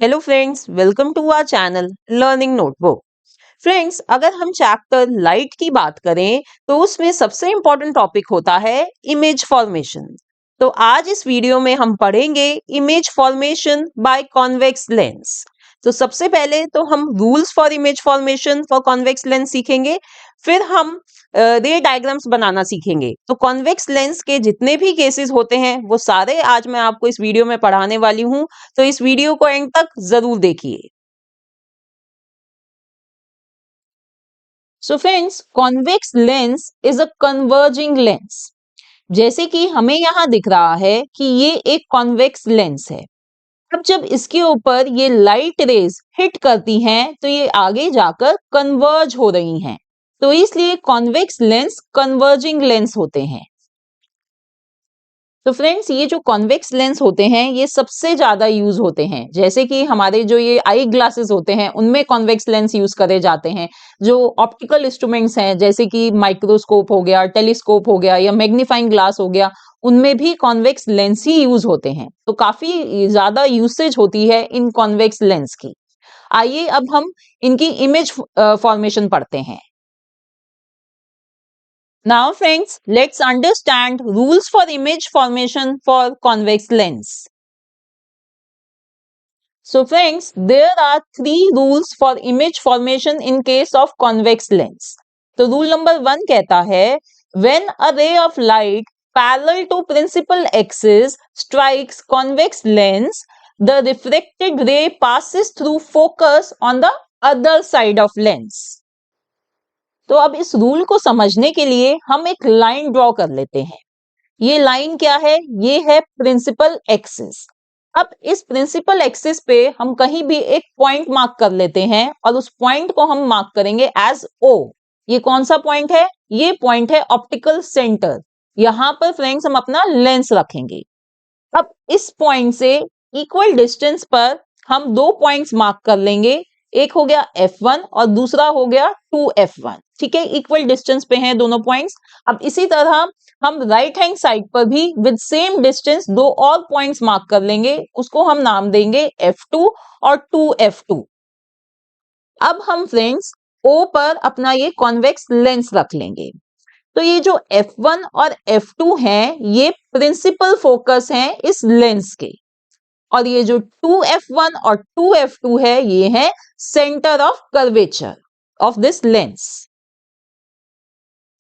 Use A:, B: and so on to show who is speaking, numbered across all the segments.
A: Hello friends, welcome to our channel learning notebook. Friends, अगर हम chapter light की बात करें तो उसमें सबसे इंपॉर्टेंट टॉपिक होता है इमेज फॉर्मेशन। तो आज इस वीडियो में हम पढ़ेंगे image formation by convex lens. तो सबसे पहले तो हम rules for image formation for convex lens सीखेंगे। फिर हम रे डायग्राम्स बनाना सीखेंगे। तो कॉन्वेक्स लेंस के जितने भी केसेस होते हैं वो सारे आज मैं आपको इस वीडियो में पढ़ाने वाली हूँ। तो इस वीडियो को एंड तक जरूर देखिए। So friends, convex lens is a converging lens. जैसे कि हमें यहाँ दिख रहा है कि ये एक कॉन्वेक्स लेंस है। अब जब इसके ऊपर ये लाइट रेज हिट करती हैं तो ये आगे जाकर कन्वर्ज हो रही हैं। तो इसलिए कॉन्वेक्स लेंस कन्वर्जिंग लेंस होते हैं। तो फ्रेंड्स, ये जो कॉन्वेक्स लेंस होते हैं ये सबसे ज्यादा यूज होते हैं। जैसे कि हमारे जो ये आई ग्लासेस होते हैं उनमें कॉन्वेक्स लेंस यूज करे जाते हैं। जो ऑप्टिकल इंस्ट्रूमेंट्स हैं जैसे कि माइक्रोस्कोप हो गया, टेलीस्कोप हो गया या मैग्नीफाइंग ग्लास हो गया, उनमें भी कॉन्वेक्स लेंस ही यूज होते हैं। तो काफी ज्यादा यूसेज होती है इन कॉन्वेक्स लेंस की। आइए अब हम इनकी इमेज फॉर्मेशन पढ़ते हैं। Now friends, let's understand rules for image formation for convex lens. So friends, there are three rules for image formation in case of convex lens. तो rule number 1 कहता है when a ray of light parallel to principal axis strikes convex lens, the refracted ray passes through focus on the other side of lens. तो अब इस rule को समझने के लिए हम एक लाइन ड्रॉ कर लेते हैं। ये लाइन क्या है? ये है प्रिंसिपल एक्सिस। अब इस प्रिंसिपल एक्सिस पे हम कहीं भी एक पॉइंट मार्क कर लेते हैं और उस पॉइंट को हम मार्क करेंगे एज ओ। ये कौन सा पॉइंट है? ये पॉइंट है ऑप्टिकल सेंटर। यहां पर फ्रेंड्स हम अपना लेंस रखेंगे। अब इस पॉइंट से इक्वल डिस्टेंस पर हम दो पॉइंट्स मार्क कर लेंगे। एक हो गया F1 और दूसरा हो गया 2F1। ठीक है, इक्वल डिस्टेंस पे हैं दोनों पॉइंट्स। अब इसी तरह हम राइट हैंड साइड पर भी विद सेम डिस्टेंस दो और पॉइंट्स मार्क कर लेंगे। उसको हम नाम देंगे F2 और 2F2। अब हम फ्रेंड्स O पर अपना ये कॉन्वेक्स लेंस रख लेंगे। तो ये जो F1 और F2 हैं ये प्रिंसिपल फोकस हैं इस लेंस के। और ये जो 2F1 और 2F2 है ये है centre of curvature of this lens.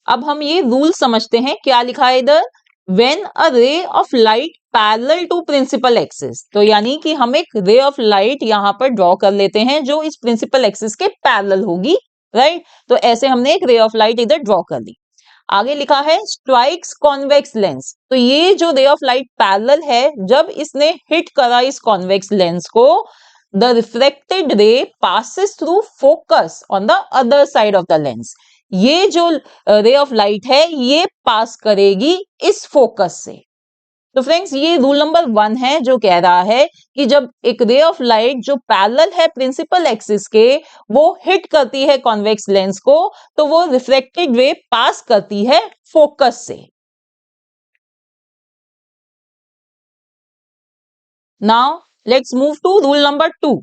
A: अब हम ये रूल समझते हैं। क्या लिखा है इधर? When a ray of light parallel to principal axis. तो यानी कि हम एक रे ऑफ लाइट यहां पर ड्रॉ कर लेते हैं जो इस प्रिंसिपल एक्सिस के पैरेलल होगी। राइट, तो ऐसे हमने एक रे ऑफ लाइट इधर ड्रॉ कर ली। आगे लिखा है स्ट्राइक्स कॉन्वेक्स लेंस। तो ये जो रे ऑफ लाइट पैरेलल है, जब इसने हिट करा इस कॉन्वेक्स लेंस को, the reflected ray passes through focus on the other side of the lens. ये जो रे ऑफ लाइट है ये पास करेगी इस फोकस से। तो फ्रेंड्स, ये रूल नंबर 1 है जो कह रहा है कि जब एक रे ऑफ लाइट जो पैरेलल है प्रिंसिपल एक्सिस के वो हिट करती है कॉन्वेक्स लेंस को, तो वो रिफ्लेक्टेड रे पास करती है फोकस से। Now let's move to rule number 2।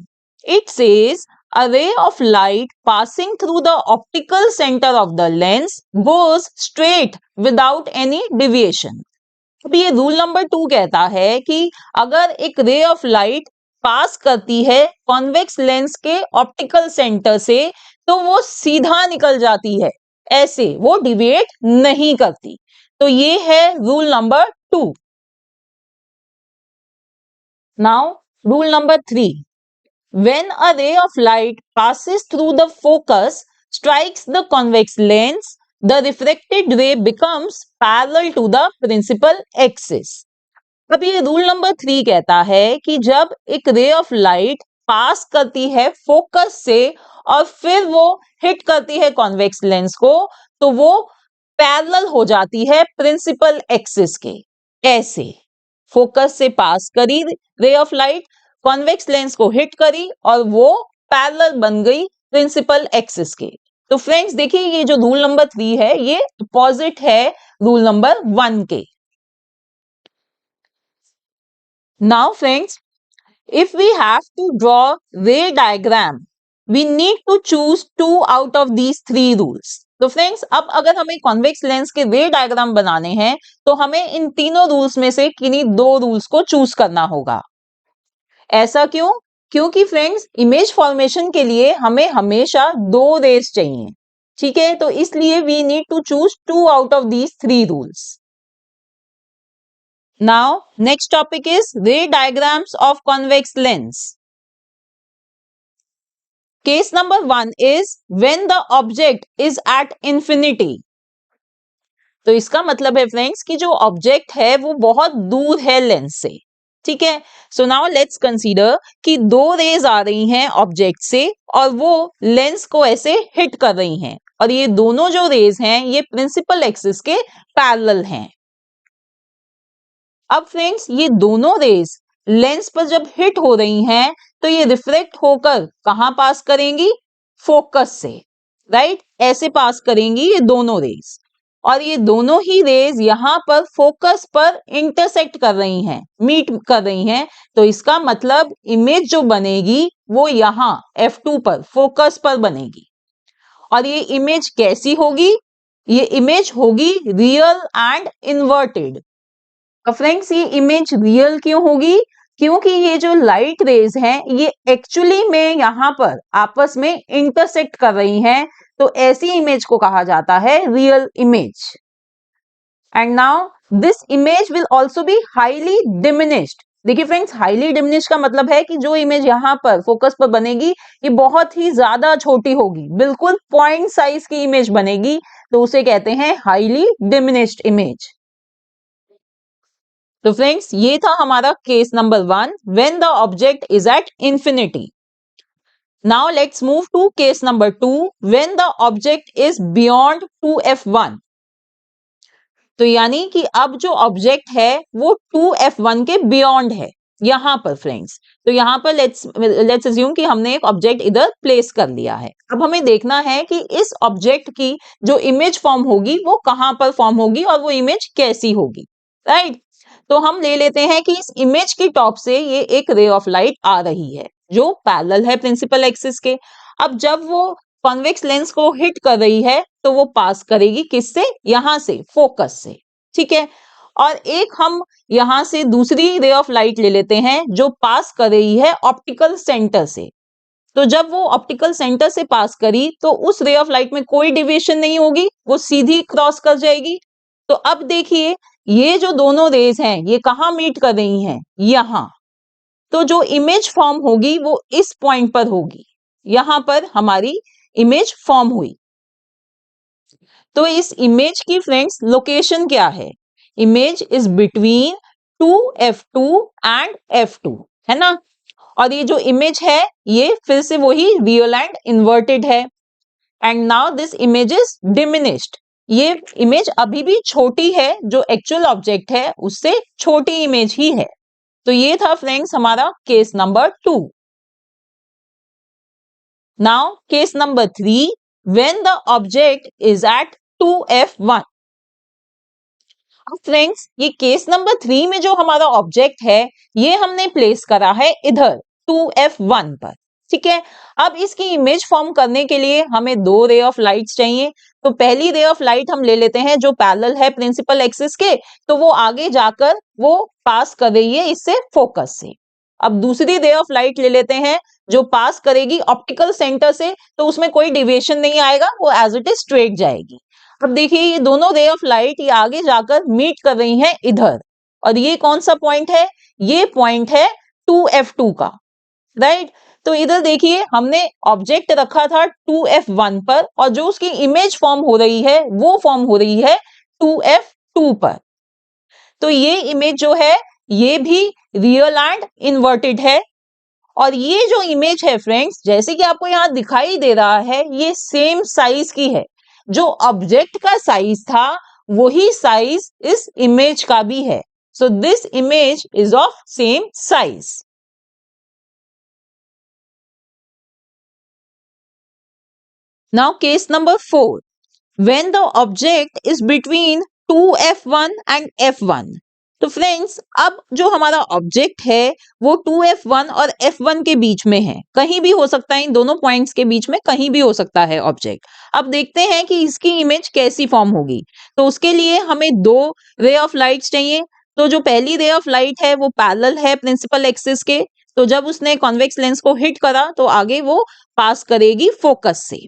A: It says a ray of light passing through the optical center of the lens goes straight without any deviation. अब ये रूल नंबर 2 कहता है कि अगर एक रे ऑफ लाइट पास करती है कॉन्वेक्स लेंस के ऑप्टिकल सेंटर से तो वो सीधा निकल जाती है, ऐसे वो डिविएट नहीं करती। तो ये है rule number 2। Now rule number 3। When a ray of light passes through the focus, strikes the convex lens, the refracted ray becomes parallel to the principal axis. अब ये रूल नंबर 3 कहता है कि जब एक रे ऑफ लाइट पास करती है फोकस से और फिर वो हिट करती है कॉन्वेक्स लेंस को, तो वो पैरेलल हो जाती है प्रिंसिपल एक्सिस के। ऐसे फोकस से पास करी रे ऑफ लाइट, कॉन्वेक्स लेंस को हिट करी और वो पैरेलल बन गई प्रिंसिपल एक्सिस के। तो फ्रेंड्स देखिए, ये जो रूल नंबर 3 है ये अपोजिट है रूल नंबर 1 के। Now friends, If we have to draw ray diagram, we need to choose 2 out of these 3 rules. तो फ्रेंड्स, अब अगर हमें कॉन्वेक्स लेंस के रे डायग्राम बनाने हैं तो हमें इन तीनों रूल्स में से किन्हीं 2 रूल्स को चूज करना होगा। ऐसा क्यों? क्योंकि फ्रेंड्स, इमेज फॉर्मेशन के लिए हमें हमेशा 2 रेज चाहिए। ठीक है, तो इसलिए we need to choose 2 out of these 3 rules. Now, next topic is ray diagrams of convex lens. Case number 1 is when the object is at infinity. तो इसका मतलब है फ्रेंड्स कि जो ऑब्जेक्ट है वो बहुत दूर है लेंस से। ठीक है, सो नाउ लेट्स कंसीडर कि 2 रेज आ रही हैं ऑब्जेक्ट से और वो लेंस को ऐसे हिट कर रही हैं और ये दोनों जो रेज हैं ये प्रिंसिपल एक्सिस के पैरेलल हैं। अब फ्रेंड्स, ये दोनों रेज लेंस पर जब हिट हो रही हैं तो ये रिफ्लेक्ट होकर कहां पास करेंगी? फोकस से, राइट? ऐसे पास करेंगी ये दोनों रेज और ये दोनों ही रेज यहां पर फोकस पर इंटरसेक्ट कर रही हैं, मीट कर रही हैं। तो इसका मतलब इमेज जो बनेगी वो यहां F2 पर, फोकस पर बनेगी। और ये इमेज कैसी होगी? ये इमेज होगी रियल एंड इन्वर्टेड। फ्रेंड्स, ये इमेज रियल क्यों होगी? क्योंकि ये जो लाइट रेज हैं ये एक्चुअली में यहाँ पर आपस में इंटरसेक्ट कर रही हैं, तो ऐसी इमेज को कहा जाता है real image. And now this image will also be highly diminished. देखिए फ्रेंड्स, हाईली डिमिनिश्ड का मतलब है कि जो इमेज यहाँ पर फोकस पर बनेगी ये बहुत ही ज्यादा छोटी होगी, बिल्कुल पॉइंट साइज की इमेज बनेगी, तो उसे कहते हैं हाईली डिमिनिश्ड इमेज। तो फ्रेंड्स, ये था हमारा case number 1 when the object is at infinity. Now let's move to case number 2 when the object is beyond 2f1। तो यानी कि अब जो ऑब्जेक्ट है वो 2f1 के बियॉन्ड है यहां पर फ्रेंड्स। तो यहां पर लेट्स अज्यूम कि हमने एक ऑब्जेक्ट इधर प्लेस कर लिया है। अब हमें देखना है कि इस ऑब्जेक्ट की जो इमेज फॉर्म होगी वो कहां पर फॉर्म होगी और वो इमेज कैसी होगी, राइट? तो हम ले लेते हैं कि इस इमेज की टॉप से ये एक रे ऑफ लाइट आ रही है जो पैरेलल है प्रिंसिपल एक्सिस के। अब जब वो कॉन्वेक्स लेंस को हिट कर रही है तो वो पास करेगी किससे? यहां से, फोकस से। ठीक है, और एक हम यहां से दूसरी रे ऑफ लाइट ले लेते हैं जो पास कर रही है ऑप्टिकल सेंटर से। तो जब वो ऑप्टिकल सेंटर से पास करी तो उस रे ऑफ लाइट में कोई डिविएशन नहीं होगी, वो सीधी क्रॉस कर जाएगी। तो अब देखिए, ये जो दोनों रेज हैं ये कहां मीट कर रही हैं? यहां। तो जो इमेज फॉर्म होगी वो इस पॉइंट पर होगी, यहां पर हमारी इमेज फॉर्म हुई। तो इस इमेज की फ्रेंड्स लोकेशन क्या है? Image is between 2f2 and f2, है ना? और ये जो इमेज है ये फिर से वही रियल एंड इन्वर्टेड है। And now this image is diminished. ये इमेज अभी भी छोटी है, जो एक्चुअल ऑब्जेक्ट है उससे छोटी इमेज ही है। तो ये था फ्रेंड्स हमारा case number 2। Now case number 3 when the object is at 2f1। अब फ्रेंड्स, ये केस नंबर 3 में जो हमारा ऑब्जेक्ट है ये हमने प्लेस करा है इधर 2f1 पर। ठीक है, अब इसकी इमेज फॉर्म करने के लिए हमें 2 रे ऑफ लाइट्स चाहिए। तो पहली रे ऑफ लाइट हम ले लेते हैं जो पैरेलल है प्रिंसिपल एक्सिस के, तो वो आगे जाकर वो पास कर रही है इससे फोकस से। अब दूसरी रे ऑफ लाइट ले लेते हैं जो पास करेगी ऑप्टिकल सेंटर से, तो उसमें कोई डिविएशन नहीं आएगा, वो एज इट इज स्ट्रेट जाएगी। अब देखिए, ये दोनों रे ऑफ लाइट ये आगे जाकर मीट कर रही हैं इधर, और ये कौन सा पॉइंट है? ये पॉइंट है 2f2 का, राइट? तो इधर देखिए, हमने ऑब्जेक्ट रखा था 2f1 पर और जो उसकी इमेज फॉर्म हो रही है वो फॉर्म हो रही है 2f2 पर। तो ये इमेज जो है ये भी रियल एंड इन्वर्टेड है। और ये जो इमेज है फ्रेंड्स, जैसे कि आपको यहां दिखाई दे रहा है, ये सेम साइज की है। जो ऑब्जेक्ट का साइज था वही साइज इस इमेज का भी है। So this image is of same size. Now case number 4. When the object is between 2f1 and f1. तो फ्रेंड्स अब जो हमारा ऑब्जेक्ट है वो 2f1 और f1 के बीच में है, कहीं भी हो सकता है, इन दोनों पॉइंट्स के बीच में कहीं भी हो सकता है ऑब्जेक्ट। अब देखते हैं कि इसकी इमेज कैसी फॉर्म होगी। तो उसके लिए हमें दो रे ऑफ लाइट्स चाहिए। तो जो पहली रे ऑफ लाइट है वो पैरेलल है प्रिंसिपल एक्सिस के, तो जब उसने कॉन्वेक्स लेंस को हिट करा तो आगे वो पास करेगी फोकस से।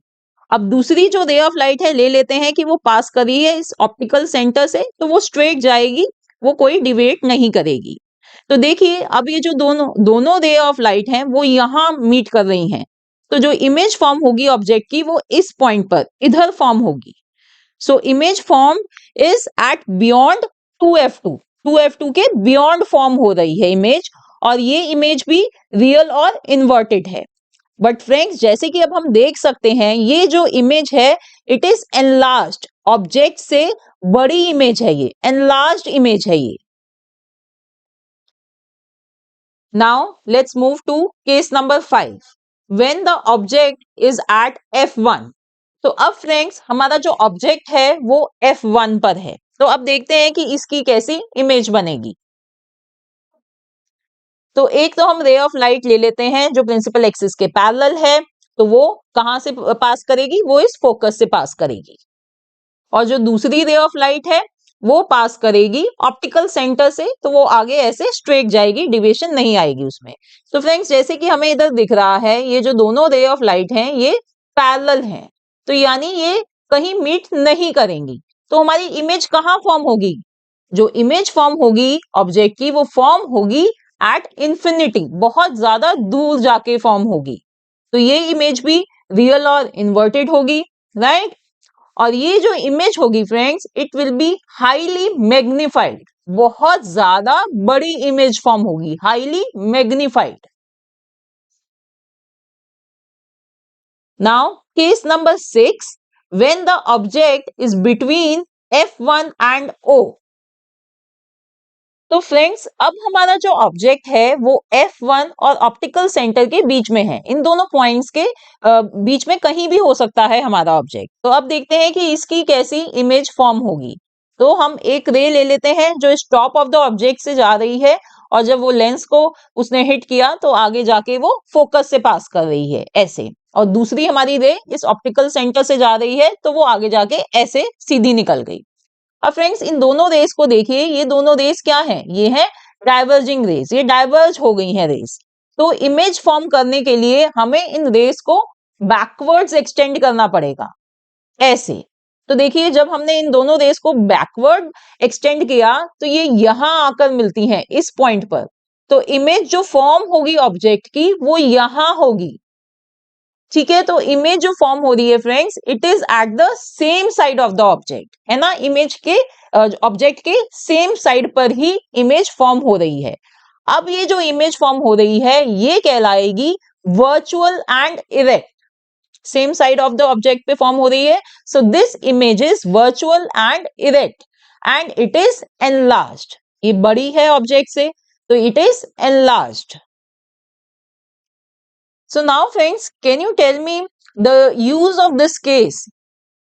A: अब दूसरी जो रे ऑफ लाइट है ले लेते हैं कि वो पास कर रही है इस ऑप्टिकल सेंटर से, तो वो स्ट्रेट जाएगी, वो कोई डिवेट नहीं करेगी। तो देखिए अब ये जो दोनों दोनों रे ऑफ लाइट हैं वो यहाँ मीट कर रही हैं, तो जो इमेज फॉर्म होगी ऑब्जेक्ट की वो इस पॉइंट पर इधर फॉर्म होगी। So image form is at beyond 2f2, 2f2 के बियॉन्ड फॉर्म हो रही है इमेज, और ये इमेज भी रियल और इन्वर्टेड है। बट फ्रेंड्स जैसे कि अब हम देख सकते हैं ये जो इमेज है इट इज एनलार्ज्ड, ऑब्जेक्ट से बड़ी इमेज है, ये एनलार्ज्ड इमेज है ये। Now let's move to case number 5 when the object is at f1। तो अब फ्रेंड्स हमारा जो ऑब्जेक्ट है वो f1 पर है, तो अब देखते हैं कि इसकी कैसी इमेज बनेगी। तो एक तो हम रे ऑफ लाइट ले लेते हैं जो प्रिंसिपल एक्सिस के पैरेलल है, तो वो कहां से पास करेगी, वो इस फोकस से पास करेगी। और जो दूसरी रे ऑफ लाइट है वो पास करेगी ऑप्टिकल सेंटर से, तो वो आगे ऐसे स्ट्रेट जाएगी, डिविएशन नहीं आएगी उसमें। तो फ्रेंड्स जैसे कि हमें इधर दिख रहा है ये जो दोनों रे ऑफ लाइट हैं ये पैरेलल हैं, तो यानी ये कहीं मीट नहीं करेंगी। तो हमारी इमेज कहाँ फॉर्म होगी, जो इमेज फॉर्म होगी ऑब्जेक्ट की वो फॉर्म होगी एट इंफिनिटी, बहुत ज्यादा दूर जाके फॉर्म होगी। तो ये इमेज भी रियल और इन्वर्टेड होगी, राइट। और ये जो इमेज होगी friends it will be highly magnified, बहुत ज्यादा बड़ी इमेज फॉर्म होगी, highly magnified. Now case number 6 when the object is between f1 and o। तो फ्रेंड्स अब हमारा जो ऑब्जेक्ट है वो f1 और ऑप्टिकल सेंटर के बीच में है, इन दोनों पॉइंट्स के बीच में कहीं भी हो सकता है हमारा ऑब्जेक्ट। तो अब देखते हैं कि इसकी कैसी इमेज फॉर्म होगी। तो हम एक रे ले लेते हैं जो इस टॉप ऑफ द ऑब्जेक्ट से जा रही है, और जब वो लेंस को उसने हिट किया तो आगे जाके वो फोकस से पास कर रही है ऐसे, और दूसरी हमारी रे इस ऑप्टिकल सेंटर से जा रही है तो वो आगे जाके ऐसे सीधी निकल गई। अब फ्रेंड्स इन दोनों रेस को देखिए, ये दोनों रेस क्या है, ये है डाइवर्जिंग रेस, ये डाइवर्ज हो गई है रेस। तो इमेज फॉर्म करने के लिए हमें इन रेस को बैकवर्ड्स एक्सटेंड करना पड़ेगा ऐसे। तो देखिए जब हमने इन दोनों रेस को बैकवर्ड एक्सटेंड किया तो ये यहां आकर मिलती हैं इस पॉइंट पर, तो इमेज जो फॉर्म होगी ऑब्जेक्ट की वो यहां होगी, ठीक है। तो इमेज जो फॉर्म हो रही है friends it is at the same side of the object, है ना, इमेज के ऑब्जेक्ट के सेम साइड पर ही इमेज फॉर्म हो रही है। अब ये जो इमेज फॉर्म हो रही है ये कहलाएगी virtual and erect, same side of the object पे फॉर्म हो रही है। So this image is virtual and erect and it is enlarged, ये बड़ी है ऑब्जेक्ट से तो it is enlarged. So now friends, can you tell me the use of this case?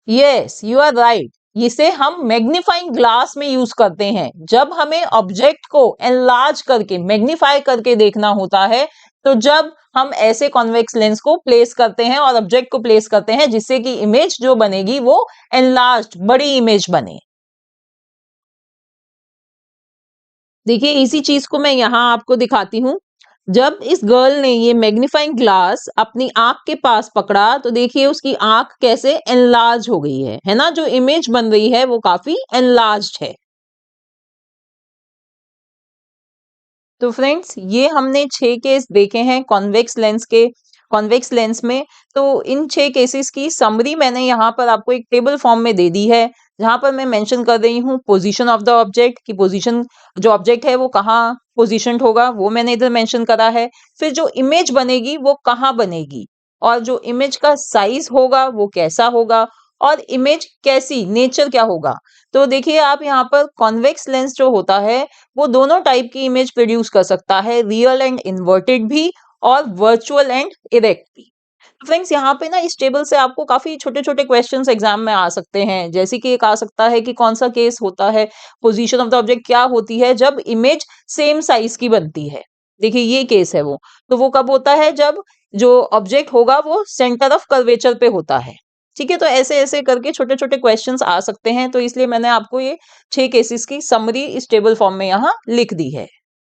A: Yes, you are right. इसे हम magnifying glass में use करते हैं जब हमें ऑब्जेक्ट को एनलार्ज करके मैग्नीफाई करके देखना होता है, तो जब हम ऐसे कॉन्वेक्स लेंस को प्लेस करते हैं और ऑब्जेक्ट को प्लेस करते हैं जिससे कि इमेज जो बनेगी वो एनलार्ज्ड बड़ी इमेज बने। देखिए इसी चीज को मैं यहाँ आपको दिखाती हूँ। जब इस गर्ल ने ये मैग्नीफाइंग ग्लास अपनी आंख के पास पकड़ा तो देखिए उसकी आंख कैसे एनलार्ज हो गई है ना, जो इमेज बन रही है वो काफी एनलार्ज्ड है। तो फ्रेंड्स ये हमने 6 केस देखे हैं कॉन्वेक्स लेंस के, कॉन्वेक्स लेंस में। तो इन 6 केसेस की समरी मैंने यहाँ पर आपको एक टेबल फॉर्म में दे दी है, जहां पर मैं मेंशन कर रही हूँ पोजीशन ऑफ द ऑब्जेक्ट की, पोजीशन जो ऑब्जेक्ट है वो कहाँ पोजीशनड होगा वो मैंने इधर मेंशन करा है। फिर जो इमेज बनेगी वो कहाँ बनेगी, और जो इमेज का साइज होगा वो कैसा होगा, और इमेज कैसी, नेचर क्या होगा। तो देखिए आप यहाँ पर कॉन्वेक्स लेंस जो होता है वो दोनों टाइप की इमेज प्रोड्यूस कर सकता है, रियल एंड इन्वर्टेड भी और वर्चुअल एंड इरेक्ट भी। फ्रेंड्स यहाँ पे ना इस टेबल से आपको काफी छोटे छोटे क्वेश्चंस एग्जाम में आ सकते हैं, जैसे कि एक आ सकता है कि कौन सा केस होता है, पोजीशन ऑफ द ऑब्जेक्ट क्या होती है जब इमेज सेम साइज की बनती है। देखिए ये केस है वो, तो वो कब होता है जब जो ऑब्जेक्ट होगा वो सेंटर ऑफ कर्वेचर पे होता है। ठीक है, तो ऐसे ऐसे करके छोटे छोटे क्वेश्चंस आ सकते हैं, तो इसलिए मैंने आपको ये 6 केसेस की समरी इस टेबल फॉर्म में यहाँ लिख दी है।